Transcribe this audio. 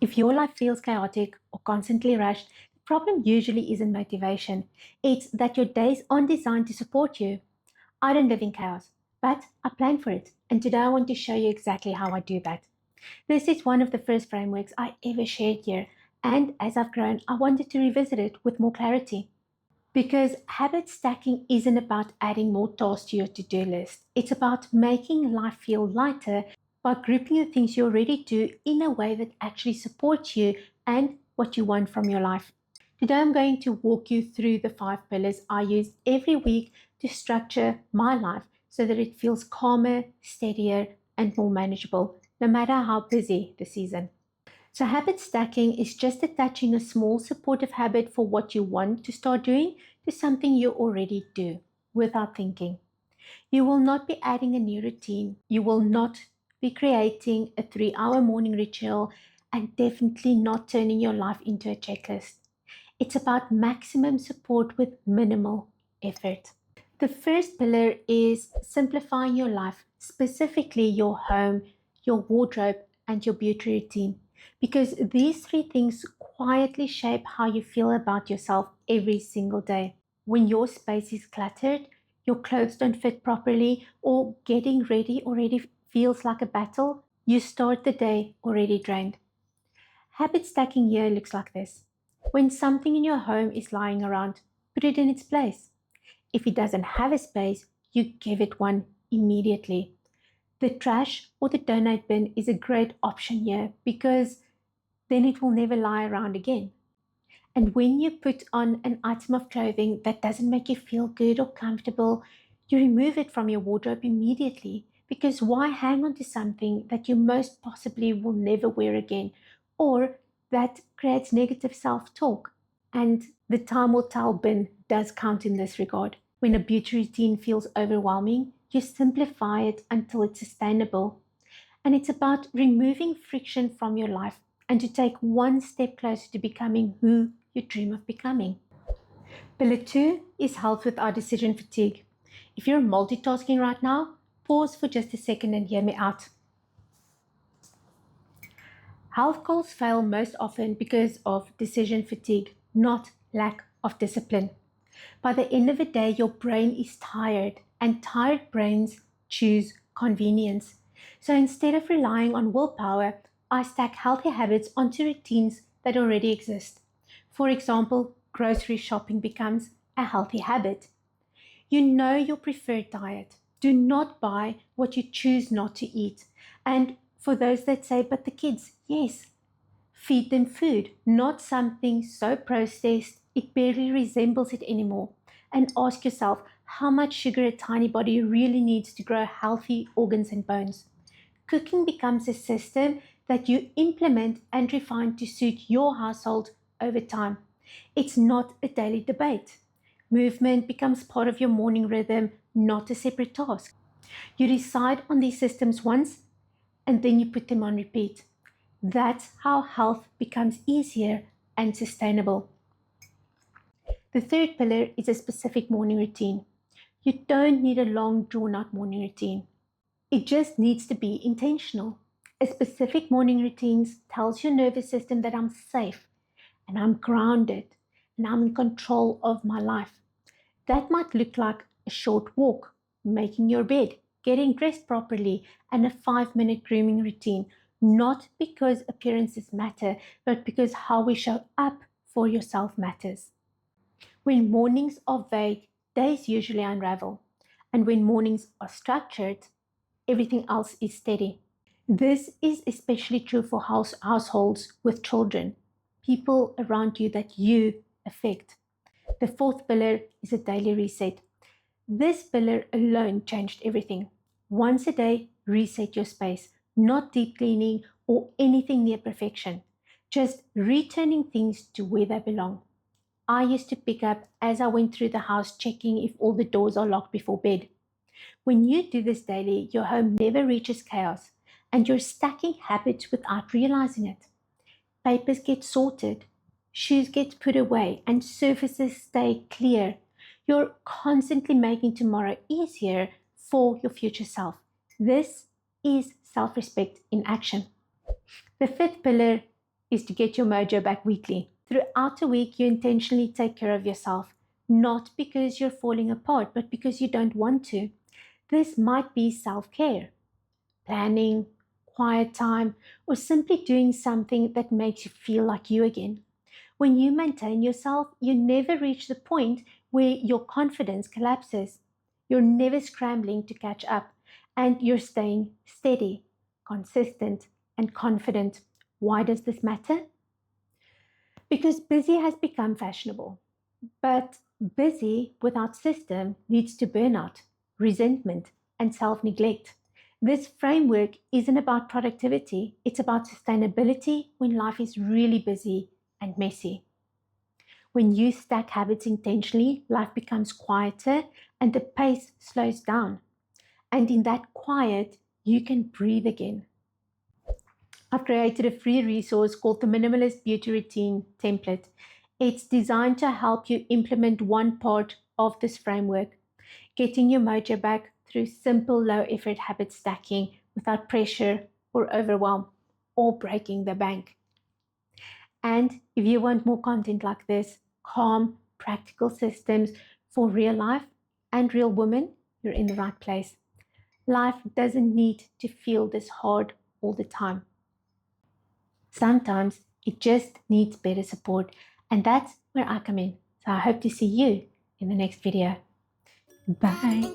If your life feels chaotic or constantly rushed, the problem usually isn't motivation. It's that your days aren't designed to support you. I don't live in chaos, but I plan for it. And today I want to show you exactly how I do that. This is one of the first frameworks I ever shared here. And as I've grown, I wanted to revisit it with more clarity. Because habit stacking isn't about adding more tasks to your to do list, it's about making life feel lighter by grouping the things you already do in a way that actually supports you and what you want from your life. Today, I'm going to walk you through the 5 pillars I use every week to structure my life so that it feels calmer, steadier, and more manageable, no matter how busy the season. So, habit stacking is just attaching a small supportive habit for what you want to start doing to something you already do without thinking. You will not be adding a new routine. You will not be creating a 3 hour morning ritual and definitely not turning your life into a checklist. It's about maximum support with minimal effort. The first pillar is simplifying your life, specifically your home, your wardrobe, and your beauty routine, because these three things quietly shape how you feel about yourself every single day. When your space is cluttered, your clothes don't fit properly, or getting ready already feels like a battle, you start the day already drained. Habit stacking here looks like this. When something in your home is lying around, put it in its place. If it doesn't have a space, you give it one immediately. The trash or the donate bin is a great option here because then it will never lie around again. And when you put on an item of clothing that doesn't make you feel good or comfortable, you remove it from your wardrobe immediately because why hang on to something that you most possibly will never wear again or that creates negative self talk? And the time will tell bin does count in this regard. When a beauty routine feels overwhelming, you simplify it until it's sustainable. And it's about removing friction from your life and to take one step closer to becoming who you dream of becoming. Pillar two is health without decision fatigue. If you're multitasking right now, pause for just a second and hear me out. Health goals fail most often because of decision fatigue, not lack of discipline. By the end of the day, your brain is tired, and tired brains choose convenience. So instead of relying on willpower, I stack healthy habits onto routines that already exist. For example, grocery shopping becomes a healthy habit. You know your preferred diet. Do not buy what you choose not to eat. And for those that say, but the kids, yes, feed them food, not something so processed it barely resembles it anymore. And ask yourself how much sugar a tiny body really needs to grow healthy organs and bones. Cooking becomes a system that you implement and refine to suit your household over time. It's not a daily debate. Movement becomes part of your morning rhythm, not a separate task. You decide on these systems once and then you put them on repeat. That's how health becomes easier and sustainable. The third pillar is a specific morning routine. You don't need a long, drawn out morning routine. It just needs to be intentional. A specific morning routine tells your nervous system that I'm safe and I'm grounded and I'm in control of my life. That might look like a short walk, making your bed, getting dressed properly, and a 5 minute grooming routine, not because appearances matter, but because how we show up for yourself matters. When mornings are vague, days usually unravel. And when mornings are structured, everything else is steady. This is especially true for households with children, people around you that you affect. The fourth pillar is a daily reset. This pillar alone changed everything. Once a day, reset your space, not deep cleaning or anything near perfection, just returning things to where they belong. I used to pick up as I went through the house, checking if all the doors are locked before bed. When you do this daily, your home never reaches chaos and you're stacking habits without realizing it. Papers get sorted, shoes get put away, and surfaces stay clear. You're constantly making tomorrow easier for your future self. This is self respect in action. The fifth pillar is to get your mojo back weekly. Throughout the week, you intentionally take care of yourself, not because you're falling apart, but because you don't want to. This might be self care, planning, quiet time, or simply doing something that makes you feel like you again. When you maintain yourself, you never reach the point where your confidence collapses. You're never scrambling to catch up, and you're staying steady, consistent, and confident. Why does this matter? Because busy has become fashionable. But busy without system leads to burnout, resentment, and self neglect. This framework isn't about productivity, it's about sustainability when life is really busy and messy. When you stack habits intentionally, life becomes quieter and the pace slows down. And in that quiet, you can breathe again. I've created a free resource called the Minimalist Beauty Routine Template. It's designed to help you implement one part of this framework, getting your mojo back through simple low effort habit stacking without pressure or overwhelm or breaking the bank. And if you want more content like this, calm, practical systems for real life and real women, you're in the right place. Life doesn't need to feel this hard all the time. Sometimes it just needs better support, and that's where I come in. So I hope to see you in the next video. Bye.